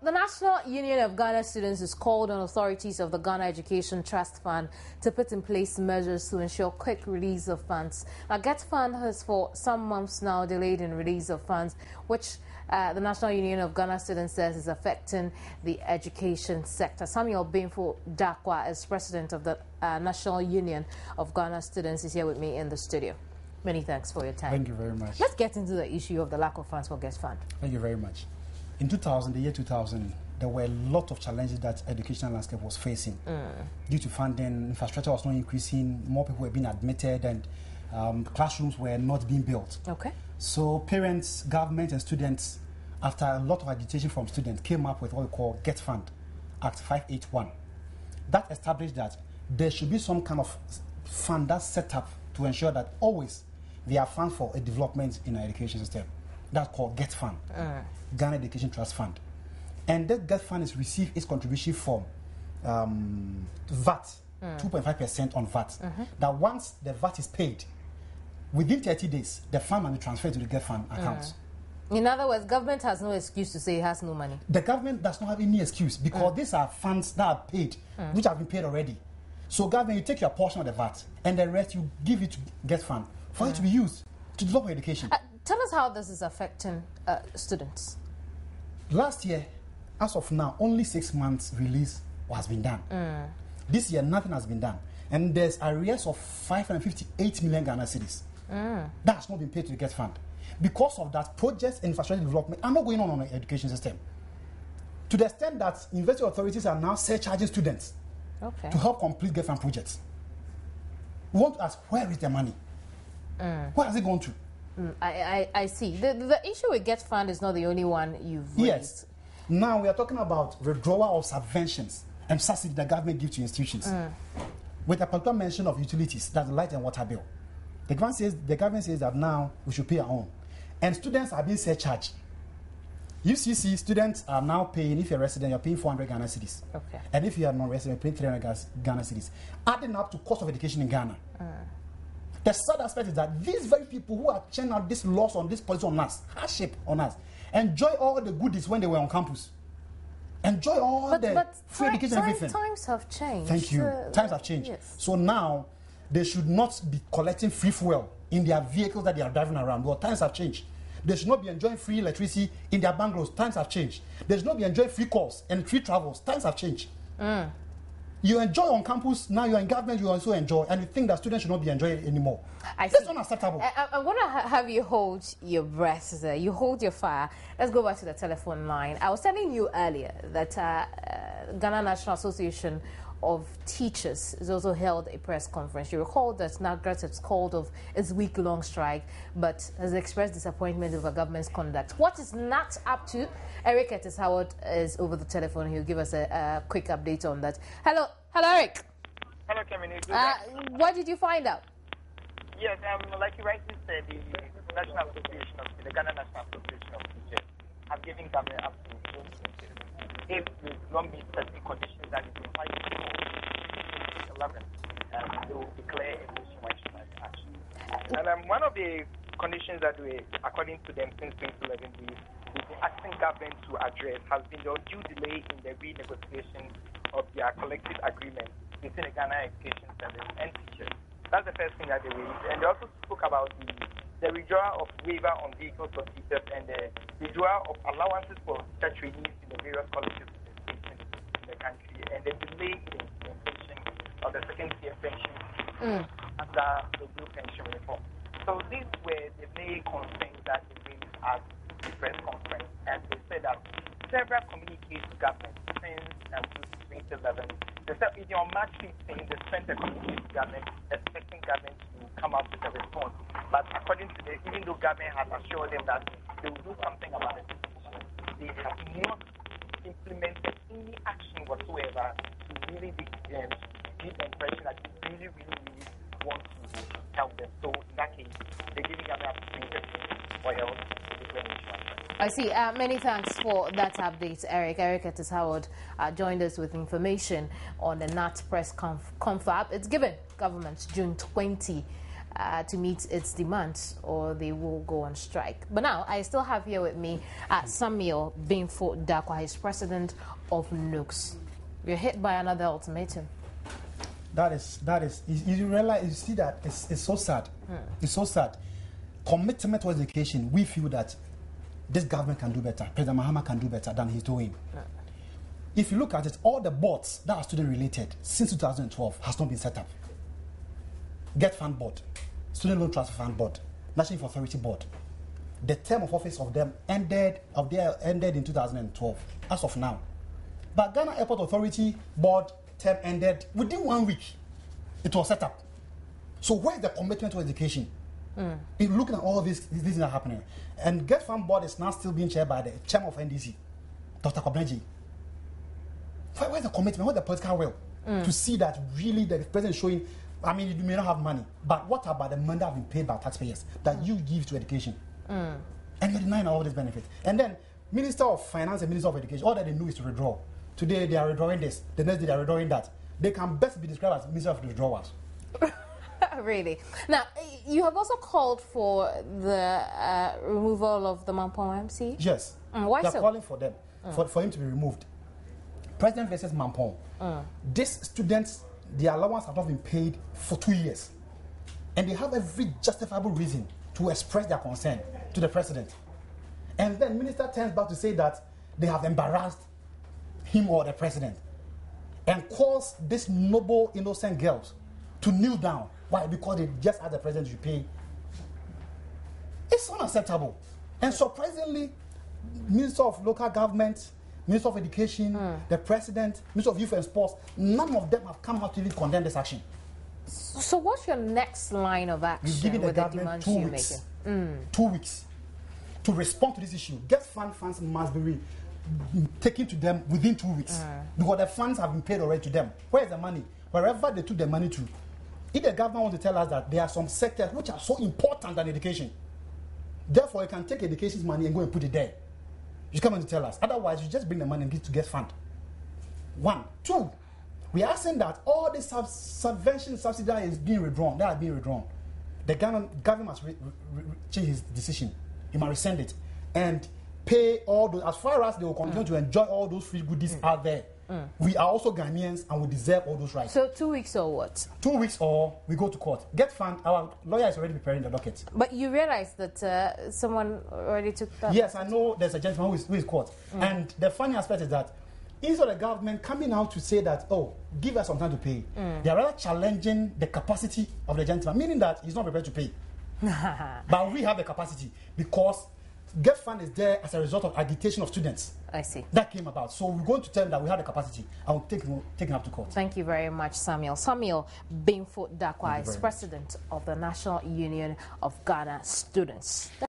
the National Union of Ghana Students has called on authorities of the Ghana Education Trust Fund to put in place measures to ensure quick release of funds. Now, GETfund has for some months now delayed in release of funds, which the National Union of Ghana Students says is affecting the education sector. Samuel Benfo Dakwa is president of the National Union of Ghana Students. Is here with me in the studio. Many thanks for your time. Thank you very much. Let's get into the issue of the lack of funds for GETfund. Thank you very much. In the year 2000, there were a lot of challenges that educational landscape was facing. Due to funding, infrastructure was not increasing, more people were being admitted, and classrooms were not being built. Okay. So parents, government, and students, after a lot of agitation from students, came up with what we call GETfund, Act 581. That established that there should be some kind of fund that's set up to ensure that always there are funds for a development in our education system. That's called GETfund, Ghana Education Trust Fund. And that GETfund is received its contribution from VAT, 2.5% on VAT. That once the VAT is paid, within 30 days, the fund will be transferred to the GETfund account. In other words, government has no excuse to say it has no money. The government does not have any excuse because these are funds that are paid, which have been paid already. So government, you take your portion of the VAT and the rest you give it to GETfund for it to be used to develop education. Tell us how this is affecting students. Last year, as of now, only 6 months release has been done. This year, nothing has been done. And there's arrears of 558 million Ghana cedis. That has not been paid to the GETfund. Because of that, projects and infrastructure development are not going on the education system. To the extent that university authorities are now surcharging students to help complete GETfund projects. We want to ask, where is the money? Where has it gone to? I see. The issue with GETfund is not the only one you've raised. Yes. Now we are talking about withdrawal of subventions and subsidies that government gives to institutions. With a particular mention of utilities, that's the light and water bill. The government says that now we should pay our own. And students are being surcharged. UCC students are now paying, if you're a resident, you're paying 400 Ghana cedis. Okay. And if you are non-resident, you're paying 300 Ghana cedis. Adding up to cost of education in Ghana. The sad aspect is that these very people who are churning out this loss on this policy on us, hardship on us, enjoy all the goodies when they were on campus. Enjoy all the free education and everything. Times have changed. Thank you. Times have changed. Yes. So now, they should not be collecting free fuel in their vehicles that they are driving around. Well, times have changed. They should not be enjoying free electricity in their bungalows. Times have changed. They should not be enjoying free calls and free travels. Times have changed. You enjoy on campus, now you're in government, you also enjoy, and you think that students should not be enjoying it anymore. That's unacceptable. I want to have you hold your breath there. You hold your fire. Let's go back to the telephone line. I was telling you earlier that Ghana National Association of Teachers has also held a press conference. You recall that NAGRAT has called off its week-long strike, but has expressed disappointment over government's conduct. What is not up to? Eric Curtis Howard is over the telephone. He'll give us a quick update on that. Hello, Eric. Hello, Kemini. What did you find out? Yes, like you rightly said, the National Association of the Ghana National Association of Teachers have given government up to if we don't meet certain conditions that is implied in 11, they will declare a nationwide strike action. And one of the conditions that we, according to them, since 2011, we've been asking government to address has been the undue delay in the renegotiation of their collective agreement between the Ghana Education Service and teachers. That's the first thing that they raised. And they also spoke about the withdrawal of waiver on vehicles for teachers and the withdrawal of allowances for teacher trainees in the various colleges in the country, and the delay in the implementation of the second-tier pension under the new pension reform. So these were the main concerns that they raised at the press conference, and they said that several communiques to government since 2011. They said in your March 15, they sent a communique to government expecting government to come up with a response. But according to them, even though government has assured them that they will do something about it, they have not implemented any action whatsoever to really give the impression that they really want to help them. So in that case, they're giving government up to or else I see. Many thanks for that update, Eric. Eric Curtis Howard joined us with information on the NAT press confab. It's given government June 20 to meet its demands, or they will go on strike. But now, I still have here with me Samuel Binfo Dakwa, he's president of NUCS. You're hit by another ultimatum. That is, you realize, you see that it's so sad. It's so sad. Commitment to education, we feel that this government can do better. President Mahama can do better than he's doing. If you look at it, all the boards that are student related since 2012 has not been set up. GETfund board, Student Loan Transfer Fund board, National Youth Authority board. The term of office of them ended in 2012, as of now. But Ghana Airport Authority board term ended within 1 week. It was set up. So where is the commitment to education? In looking at all these things are happening, and GETfund board is now still being chaired by the chairman of NDC, Dr. Kobneji. Where's the commitment? Where's the political will to see that really the president is showing? I mean, you may not have money, but what about the money that have been paid by taxpayers that you give to education? And you're denying all these benefits. And then Minister of Finance and Minister of Education, all that they do is to withdraw. Today they are withdrawing this, the next day they are withdrawing that. They can best be described as Minister of Withdrawals. Really? Now, you have also called for the removal of the Mampong MC? Yes. Why They're so? calling for them, for him to be removed. President versus Mampong. These students, their allowance have not been paid for 2 years. And they have every justifiable reason to express their concern to the president. And then minister turns back to say that they have embarrassed him or the president and calls these noble, innocent girls to kneel down. Why? Because they just asked the president to pay. It's unacceptable. And surprisingly, Minister of Local Government, Minister of Education, the President, Minister of Youth and Sports, none of them have come out to really condemn this action. So what's your next line of action? We've given the with government the 2 demands weeks. you're making? 2 weeks to respond to this issue. GETfund funds must be taken to them within 2 weeks because the funds have been paid already to them. Where is the money? Wherever they took the money to. If the government wants to tell us that there are some sectors which are so important than education, therefore you can take education's money and go and put it there. You come and tell us. Otherwise, you just bring the money and give it to GETfund. 1. 2. We are asking that all the subvention subsidy that is being withdrawn, that are being withdrawn, the government must change his decision. He must rescind it and pay all those. As far as they will continue to enjoy all those free goodies out there, we are also Ghanaians and we deserve all those rights. So 2 weeks or what? 2 weeks or we go to court. GETfund, our lawyer is already preparing the docket. But you realize that someone already took that? Yes, I know there's a gentleman who is caught. And the funny aspect is that instead of the government coming out to say that, oh, give us some time to pay, they are rather challenging the capacity of the gentleman, meaning that he's not prepared to pay. But we have the capacity because GETfund is there as a result of agitation of students. I see. That came about. So we're going to tell them that we have the capacity and we'll take him up to court. Thank you very much, Samuel. Samuel Binfo Dakwa is president of the National Union of Ghana Students.